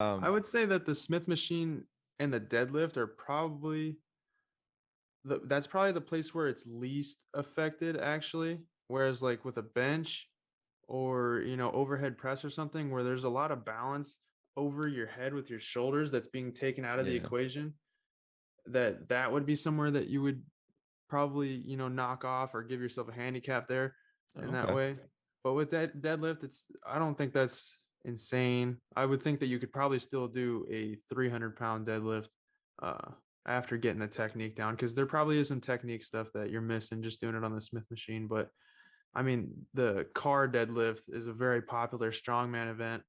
I would say that the Smith machine and the deadlift are probably that's probably the place where it's least affected actually. Whereas like with a bench or overhead press or something where there's a lot of balance over your head with your shoulders that's being taken out of the Yeah. equation, that would be somewhere that you would probably knock off or give yourself a handicap there in that Okay. way. But with that deadlift, I don't think that's insane. I would think that you could probably still do a 300-pound deadlift uh, after getting the technique down, because there probably is some technique stuff that you're missing just doing it on the Smith machine. But I mean, the car deadlift is a very popular strongman event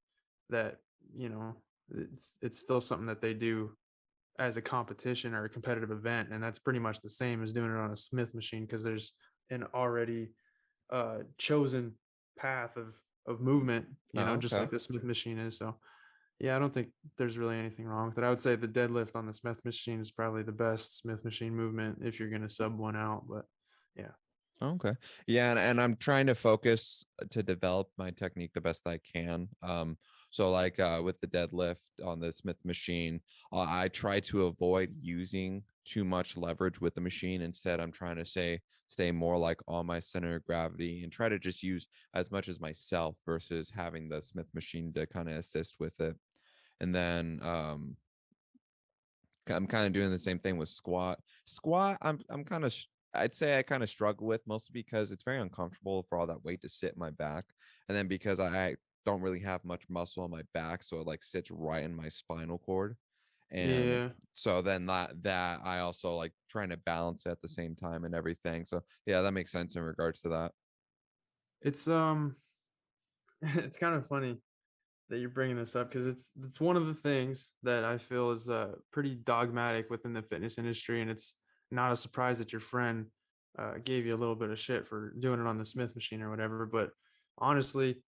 that it's still something that they do as a competition or a competitive event, and that's pretty much the same as doing it on a Smith machine because there's an already chosen path of movement, Oh, just okay. like the Smith machine is. So yeah, I don't think there's really anything wrong with it. I would say the deadlift on the Smith machine is probably the best Smith machine movement if you're going to sub one out. But yeah. Okay. Yeah, and I'm trying to focus to develop my technique the best I can. So like with the deadlift on the Smith machine, I try to avoid using too much leverage with the machine. Instead, I'm trying to stay more like on my center of gravity and try to just use as much as myself versus having the Smith machine to kind of assist with it. And then I'm kind of doing the same thing with squat. Squat, I'm kind of I'd say I kind of struggle with, mostly because it's very uncomfortable for all that weight to sit in my back, and then because I don't really have much muscle on my back, so it like sits right in my spinal cord, and Yeah. so then that I also like trying to balance at the same time and everything. So yeah, that makes sense in regards to that. It's it's kind of funny that you're bringing this up because it's one of the things that I feel is pretty dogmatic within the fitness industry, and it's not a surprise that your friend gave you a little bit of shit for doing it on the Smith machine or whatever. But honestly,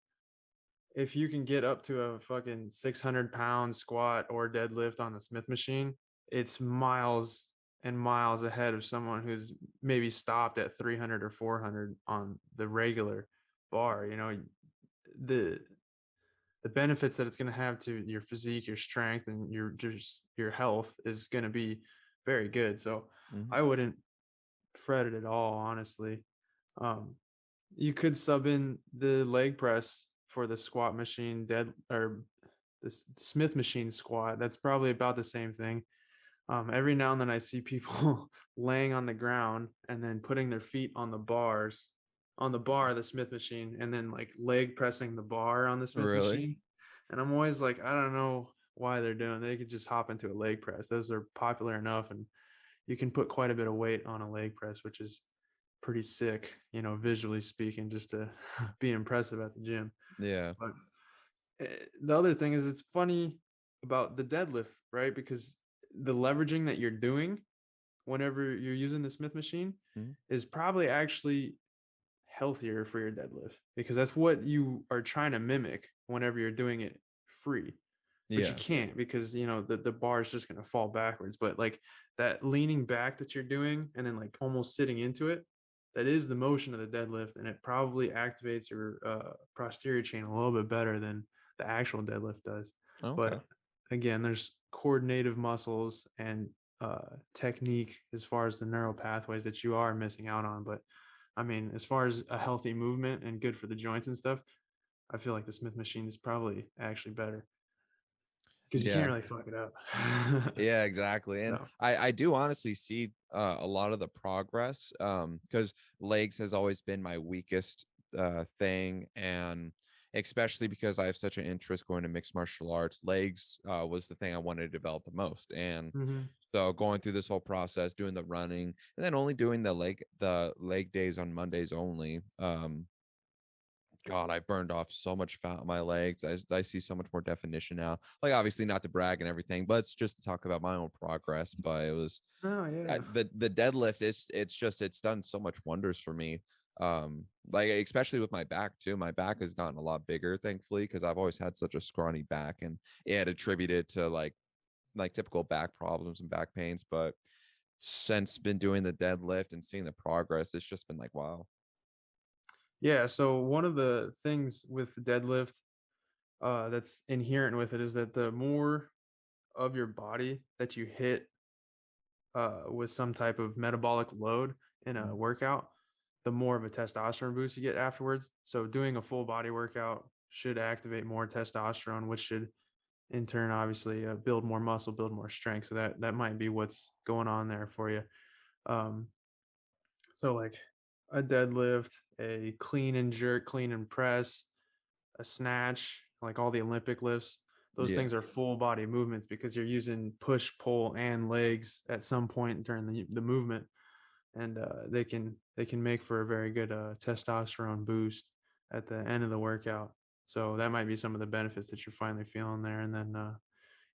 if you can get up to a fucking 600-pound squat or deadlift on the Smith machine, it's miles and miles ahead of someone who's maybe stopped at 300 or 400 on the regular bar. The the benefits that it's going to have to your physique, your strength, and your health is going to be very good. So Mhm. I wouldn't fret it at all, honestly. Um, you could sub in the leg press for the squat machine dead or the Smith machine squat. That's probably about the same thing. Every now and then I see people laying on the ground and then putting their feet on the bars on the bar of the Smith machine and then like leg pressing the bar on the Smith Really? machine. And I'm always like, I don't know why they're doing. They could just hop into a leg press. Those are popular enough, and you can put quite a bit of weight on a leg press, which is pretty sick, visually speaking, just to be impressive at the gym. Yeah. But the other thing is, it's funny about the deadlift, right? Because the leveraging that you're doing whenever you're using the Smith machine Mhm. is probably actually healthier for your deadlift because that's what you are trying to mimic whenever you're doing it free. But you Yeah. can't because the bar is just going to fall backwards. But like that leaning back that you're doing and then like almost sitting into it, that is the motion of the deadlift, and it probably activates your posterior chain a little bit better than the actual deadlift does. Okay. But again, there's coordinative muscles and technique as far as the neural pathways that you are missing out on. But I mean, as far as a healthy movement and good for the joints and stuff, I feel like the Smith machine is probably actually better because you can't Yeah. really fuck it up. Yeah, exactly. And So I do honestly see a lot of the progress because legs has always been my weakest thing, and especially because I have such an interest going to mixed martial arts, legs was the thing I wanted to develop the most. And mhm. so going through this whole process, doing the running and then only doing the leg days on Mondays only. God, I burned off so much fat on my legs. I see so much more definition now. Like, obviously, not to brag and everything, but it's just to talk about my own progress. But it was Oh yeah. the deadlift. It's done so much wonders for me. Like especially with my back too. My back has gotten a lot bigger, thankfully, because I've always had such a scrawny back, and it had attributed to like typical back problems and back pains. But since been doing the deadlift and seeing the progress, it's just been like wow. Yeah. So one of the things with deadlift, that's inherent with it is that the more of your body that you hit with some type of metabolic load in a Mhm. workout, the more of a testosterone boost you get afterwards. So doing a full body workout should activate more testosterone, which should in turn obviously build more muscle, build more strength. So that might be what's going on there for you. Um, so like a deadlift, a clean and jerk, clean and press, a snatch, like all the Olympic lifts. Those Yeah. things are full body movements because you're using push, pull, and legs at some point during the movement, and they can make for a very good testosterone boost at the end of the workout. So that might be some of the benefits that you're finally feeling there. And then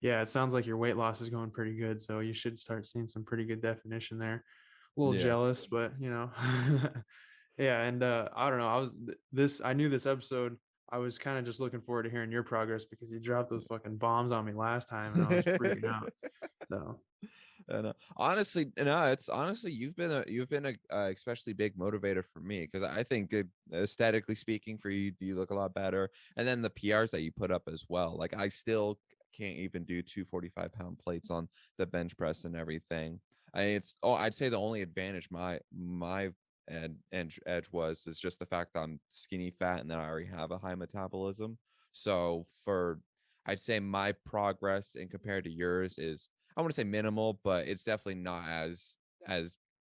yeah, it sounds like your weight loss is going pretty good, so you should start seeing some pretty good definition there. A little Yeah. jealous, but yeah. And I don't know. I knew this episode. I was kind of just looking forward to hearing your progress because you dropped those fucking bombs on me last time, and I was freaking out. So And honestly, no, it's honestly you've been a especially big motivator for me because I think aesthetically speaking, for you, you look a lot better, and then the PRs that you put up as well. Like I still can't even do 245-pound plates on the bench press and everything. I'd say the only advantage my edge was is just the fact that I'm skinny fat and that I already have a high metabolism. So for I'd say my progress in compared to yours is I want to say minimal, but it's definitely not as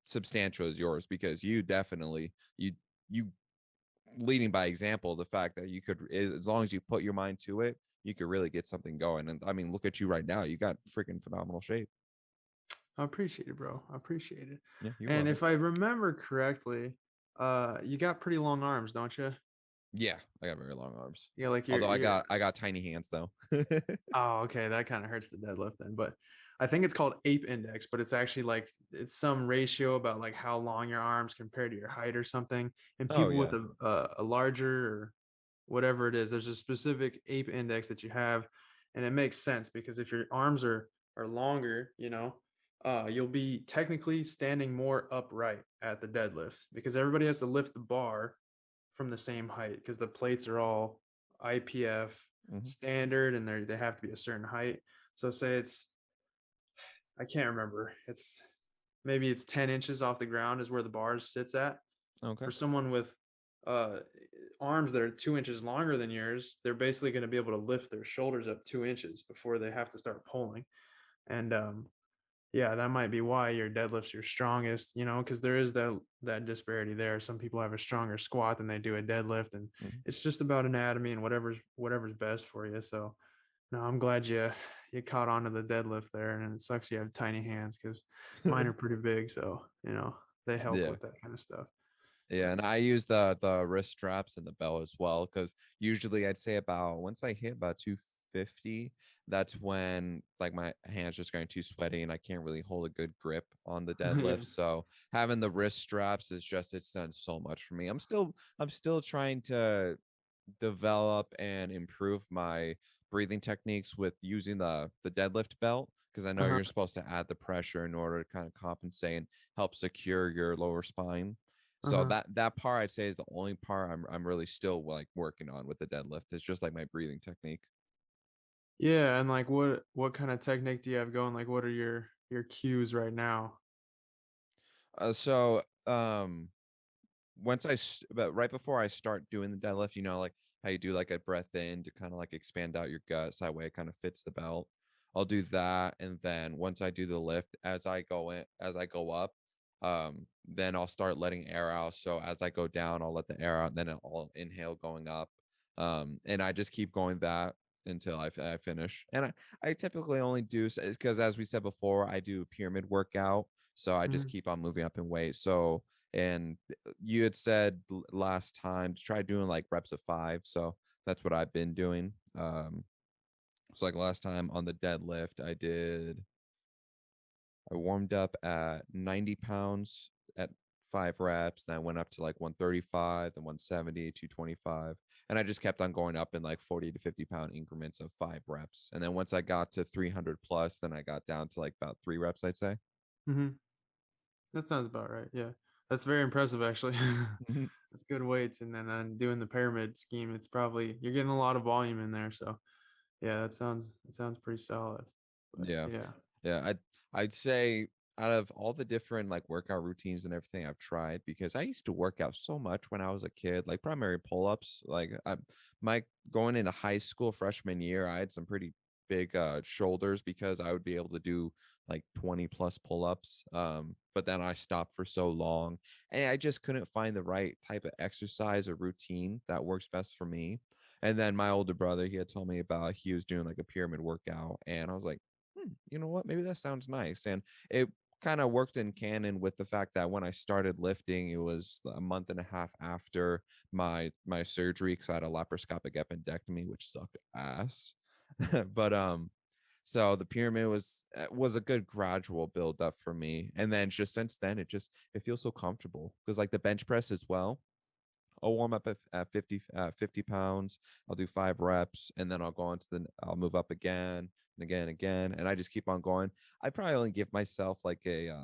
substantial as yours because you definitely you leading by example the fact that you could as long as you put your mind to it, you could really get something going. And I mean, look at you right now. You got freaking phenomenal shape. I appreciate it, bro. I appreciate it. Yeah, you're And welcome. if I remember correctly, you got pretty long arms, don't you? Yeah, I got very long arms. Yeah, like Although I you're got I got tiny hands though. oh, okay, that kinda hurts the deadlift then, but I think it's called ape index, but it's actually like it's some ratio about, like, how long your arms compared to your height or something, and Oh people with yeah. a larger or whatever it is, there's a specific ape index that you have, and it makes sense because if your arms are longer, you'll be technically standing more upright at the deadlift because everybody has to lift the bar from the same height because the plates are all IPF Hmm. standard and they have to be a certain height. So say I can't remember. Maybe it's 10 inches off the ground is where the bars sits at. Okay. For someone with uh arms that are 2 inches longer than yours, they're basically going to be able to lift their shoulders up 2 inches before they have to start pulling. And yeah, that might be why your deadlift's your strongest, because there is that disparity there. Some people have a stronger squat than they do a deadlift, and Hmm. it's just about anatomy and whatever's best for you. So no, I'm glad you caught on to the deadlift there, and it sucks you have tiny hands because mine are pretty big, so they help Yeah. with that kind of stuff. Yeah, But and I use the wrist straps and the belt as well because usually I'd say about once I hit about 250, that's when like my hands just getting too sweaty and I can't really hold a good grip on the yeah. deadlift. So having the wrist straps is just it's done so much for me. I'm still trying to develop and improve my breathing techniques with using the deadlift belt because I know Uh-huh. you're supposed to add the pressure in order to kind of compensate and help secure your lower spine. So Uh-huh. that part I'd say is the only part I'm really still like working on with the deadlift. It's just like my breathing technique. Yeah, and like what kind of technique do you have going? Like what are your cues right now? So but right before I start doing the deadlift, like how you do like a breath in to kind of like expand out your guts. That way it kind of fits the belt. I'll do that. And then once I do the lift, as I go up, then I'll start letting air out. So as I go down, I'll let the air out, and then I'll inhale going up. And I just keep going that until I finish. And I typically only do because as we said before, I do a pyramid workout. So I just Mhm. keep on moving up in weight. So and you had said last time to try doing like reps of 5, so that's what I've been doing. So like last time on the deadlift I warmed up at 90 pounds at 5 reps, then I went up to like 135, then 170, 225, and I just kept on going up in like 40 to 50 pound increments of 5 reps. And then once I got to 300 plus, then I got down to like about 3 reps, I'd say. Mhm. That sounds about right. Yeah. That's very impressive, actually. Mhm. That's good weights, and then doing the pyramid scheme, it's probably you're getting a lot of volume in there. So yeah, that sounds pretty solid. But Yeah. yeah, Yeah, I'd say out of all the different like workout routines and everything I've tried, because I used to work out so much when I was a kid, like primary pull-ups. Like my going into high school freshman year, I had some pretty big shoulders because I would be able to do like 20 plus pull-ups. But then I stopped for so long and I just couldn't find the right type of exercise or routine that works best for me. And then my older brother, he had told me about he was doing like a pyramid workout, and I was like, you know what? Maybe that sounds nice. And it kind of worked in canon with the fact that when I started lifting, it was a month and a half after my surgery because I had a laparoscopic appendectomy, which sucked ass. But so the pyramid was a good gradual build up for me. And then just since then, it feels so comfortable because like the bench press as well. I'll warm up at 50 pounds. I'll do 5 reps, and then I'll move up again and again and again. And I just keep on going. I probably only give myself like I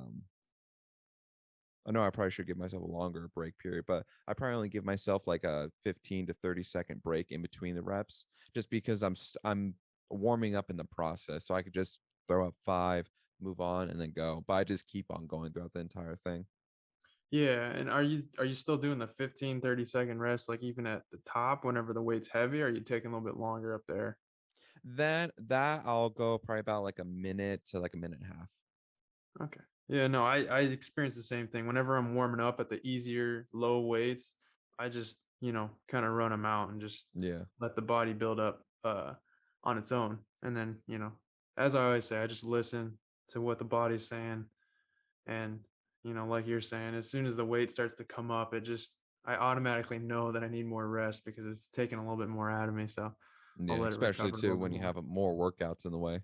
know I probably should give myself a longer break period, but I probably only give myself like a 15 to 30-second break in between the reps just because I'm warming up in the process. So I could just throw up 5, move on, and then go. But I just keep on going throughout the entire thing. yeah. And are you still doing the 15-30 second rest, like even at the top whenever the weight's heavy? Or are you taking a little bit longer up there? Then that I'll go probably about like a minute to like a minute and a half. Okay. Yeah, no, I experience the same thing. Whenever I'm warming up at the easier low weights, I just, kind of run them out and just Yeah. let the body build up on its own. And then, as I always say, I just listen to what the body's saying. And, like you're saying, as soon as the weight starts to come up, I automatically know that I need more rest because it's taking a little bit more out of me. So I'll Yeah, let it especially recover a too little bit when you more. have more workouts in the way.